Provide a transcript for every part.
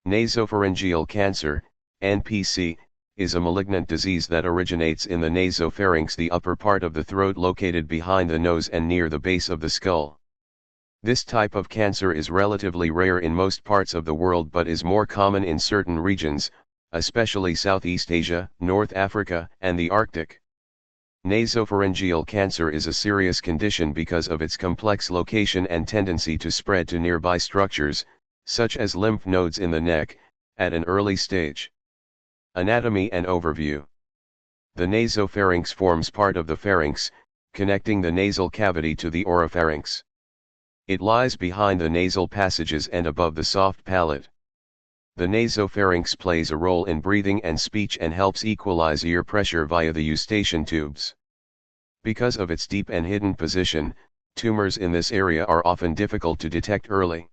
Nasopharyngeal cancer, NPC, is a malignant disease that originates in the nasopharynx, the upper part of the throat located behind the nose and near the base of the skull. This type of cancer is relatively rare in most parts of the world but is more common in certain regions, especially Southeast Asia, North Africa, and the Arctic. Nasopharyngeal cancer is a serious condition because of its complex location and tendency to spread to nearby structures, such as lymph nodes in the neck, at an early stage. Anatomy and overview. The nasopharynx forms part of the pharynx, connecting the nasal cavity to the oropharynx. It lies behind the nasal passages and above the soft palate. The nasopharynx plays a role in breathing and speech and helps equalize ear pressure via the eustachian tubes. Because of its deep and hidden position, tumors in this area are often difficult to detect early.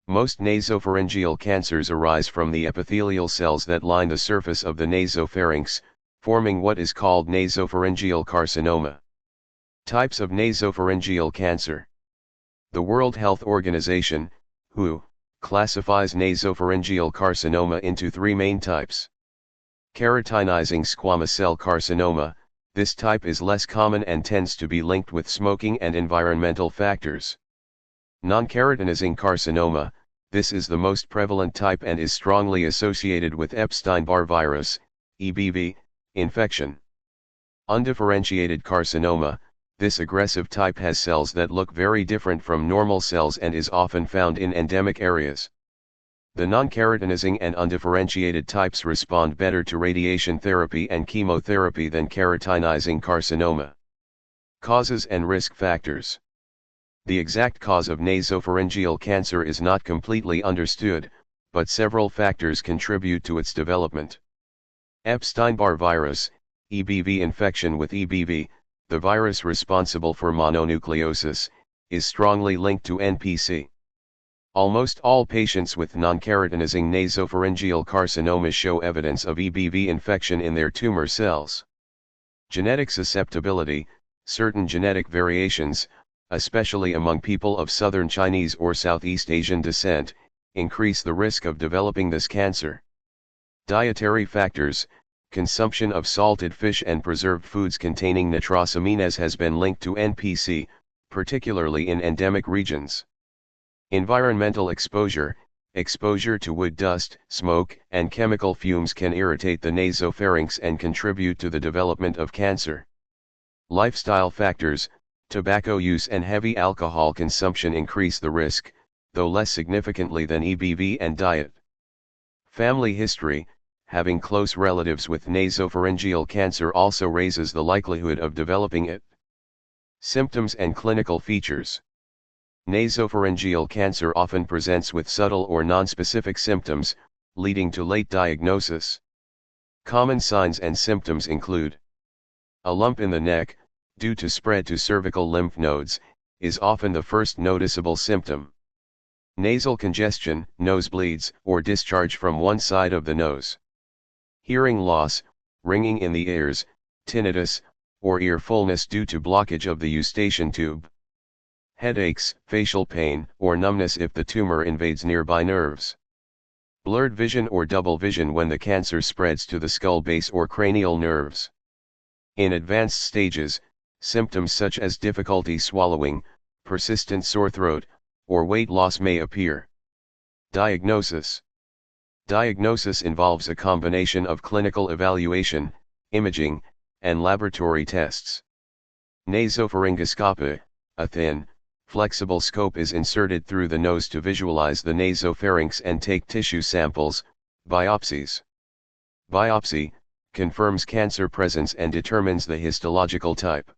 Most nasopharyngeal cancers arise from the epithelial cells that line the surface of the nasopharynx, forming what is called nasopharyngeal carcinoma. Types of nasopharyngeal cancer. The World Health Organization, WHO, classifies nasopharyngeal carcinoma into three main types. Keratinizing squamous cell carcinoma, this type is less common and tends to be linked with smoking and environmental factors. Non-keratinizing carcinoma, this is the most prevalent type and is strongly associated with Epstein-Barr virus, EBV, infection. Undifferentiated carcinoma, this aggressive type has cells that look very different from normal cells and is often found in endemic areas. The non-keratinizing and undifferentiated types respond better to radiation therapy and chemotherapy than keratinizing carcinoma. Causes and risk factors. The exact cause of nasopharyngeal cancer is not completely understood, but several factors contribute to its development. Epstein-Barr virus, EBV infection. With EBV, the virus responsible for mononucleosis, is strongly linked to NPC. Almost all patients with non-keratinizing nasopharyngeal carcinoma show evidence of EBV infection in their tumor cells. Genetic susceptibility, certain genetic variations, especially among people of Southern Chinese or Southeast Asian descent, increase the risk of developing this cancer. Dietary factors, consumption of salted fish and preserved foods containing nitrosamines has been linked to NPC, particularly in endemic regions. Environmental exposure, exposure to wood dust, smoke, and chemical fumes can irritate the nasopharynx and contribute to the development of cancer. Lifestyle factors, tobacco use and heavy alcohol consumption increase the risk, though less significantly than EBV, and diet. Family history, having close relatives with nasopharyngeal cancer also raises the likelihood of developing it. Symptoms and clinical features. Nasopharyngeal cancer often presents with subtle or nonspecific symptoms, leading to late diagnosis. Common signs and symptoms include: a lump in the neck, due to spread to cervical lymph nodes, is often the first noticeable symptom. Nasal congestion, nosebleeds, or discharge from one side of the nose. Hearing loss, ringing in the ears, tinnitus, or ear fullness due to blockage of the eustachian tube. Headaches, facial pain, or numbness if the tumor invades nearby nerves. Blurred vision or double vision when the cancer spreads to the skull base or cranial nerves. In advanced stages, symptoms such as difficulty swallowing, persistent sore throat, or weight loss may appear. Diagnosis. Diagnosis involves a combination of clinical evaluation, imaging, and laboratory tests. Nasopharyngoscopy, a thin, flexible scope is inserted through the nose to visualize the nasopharynx and take tissue samples, biopsies. Biopsy confirms cancer presence and determines the histological type.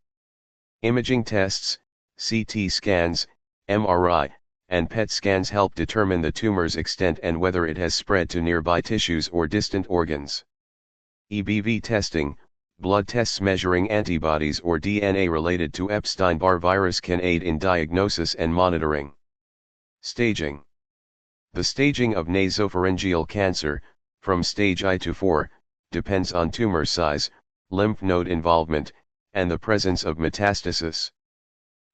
Imaging tests, CT scans, MRI, and PET scans help determine the tumor's extent and whether it has spread to nearby tissues or distant organs. EBV testing, blood tests measuring antibodies or DNA related to Epstein-Barr virus can aid in diagnosis and monitoring. Staging. The staging of nasopharyngeal cancer, from stage I to IV, depends on tumor size, lymph node involvement, and the presence of metastasis.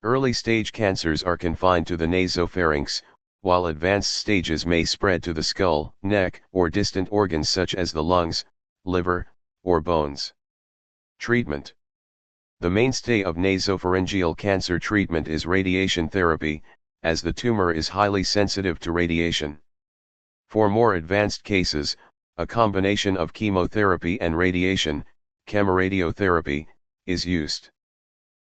Early stage cancers are confined to the nasopharynx, while advanced stages may spread to the skull, neck, or distant organs such as the lungs, liver, or bones. Treatment. The mainstay of nasopharyngeal cancer treatment is radiation therapy, as the tumor is highly sensitive to radiation. For more advanced cases, a combination of chemotherapy and radiation, chemoradiotherapy, is used.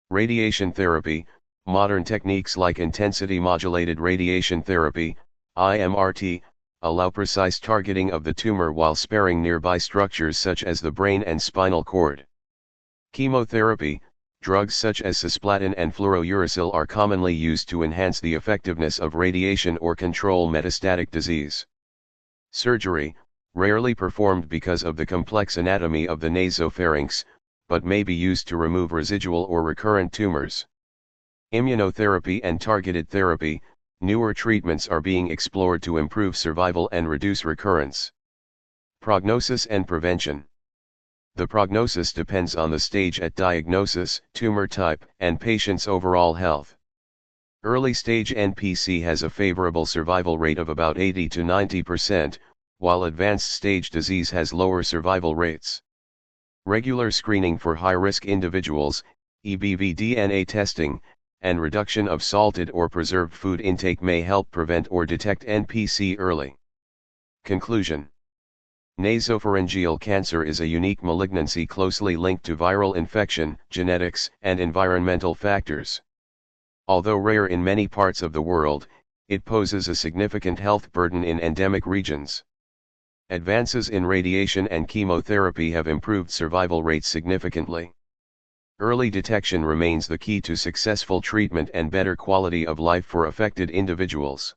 Radiation therapy, modern techniques like intensity-modulated radiation therapy, IMRT, allow precise targeting of the tumor while sparing nearby structures such as the brain and spinal cord. Chemotherapy, drugs such as cisplatin and fluorouracil are commonly used to enhance the effectiveness of radiation or control metastatic disease. Surgery, rarely performed because of the complex anatomy of the nasopharynx, but may be used to remove residual or recurrent tumors. Immunotherapy and targeted therapy, newer treatments are being explored to improve survival and reduce recurrence. Prognosis and prevention. The prognosis depends on the stage at diagnosis, tumor type, and patient's overall health. Early stage NPC has a favorable survival rate of about 80 to 90%, while advanced stage disease has lower survival rates. Regular screening for high-risk individuals, EBV DNA testing, and reduction of salted or preserved food intake may help prevent or detect NPC early. Conclusion. Nasopharyngeal cancer is a unique malignancy closely linked to viral infection, genetics, and environmental factors. Although rare in many parts of the world, it poses a significant health burden in endemic regions. Advances in radiation and chemotherapy have improved survival rates significantly. Early detection remains the key to successful treatment and better quality of life for affected individuals.